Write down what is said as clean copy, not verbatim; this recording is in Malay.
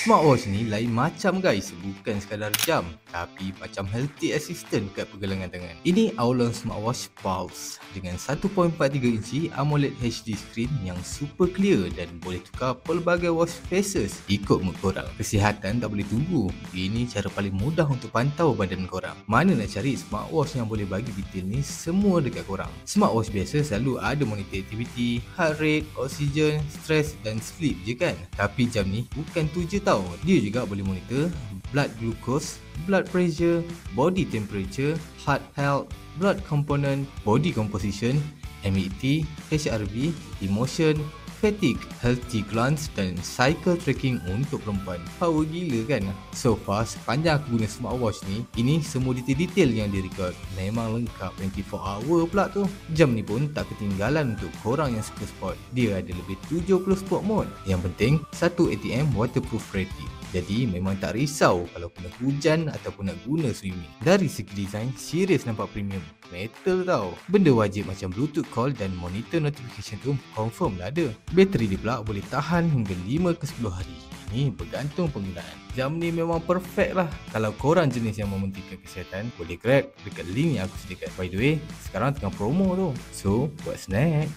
Smartwatch ni lain macam guys, bukan sekadar jam tapi macam healthy assistant kat pergelangan tangan. Ini Aulon Smartwatch Pulse dengan 1.43 inci AMOLED HD screen yang super clear dan boleh tukar pelbagai watch faces ikut mood korang. Kesihatan tak boleh tunggu. Ini cara paling mudah untuk pantau badan korang. Mana nak cari smartwatch yang boleh bagi detail ni semua dekat korang. Smartwatch biasa selalu ada monitor aktiviti, heart rate, oksigen, stres dan sleep je kan. Tapi jam ni bukan tu je tau. Dia juga boleh monitor blood glucose, blood pressure, body temperature, heart health, blood component, body composition, MET, HRV, emotion, fatigue, healthy glands dan cycle tracking untuk perempuan. Power gila kan? So far, sepanjang aku guna smartwatch ni, ini semua detail-detail yang direkod. Memang lengkap 24 hour pula tu. Jam ni pun tak ketinggalan untuk korang yang suka sport. Dia ada lebih 70 sport mode. Yang penting, 1 ATM waterproof rating. Jadi memang tak risau kalau kena hujan ataupun nak guna swimming. Dari segi design, serius nampak premium. Metal tau. Benda wajib macam Bluetooth call dan monitor notification tu confirm lah ada. Bateri dia pula boleh tahan hingga 5 ke 10 hari. Ini bergantung penggunaan. Jam ni memang perfect lah. Kalau korang jenis yang mementingkan kesihatan, boleh grab dekat link yang aku sediakan. By the way, sekarang tengah promo tu. So, what's next?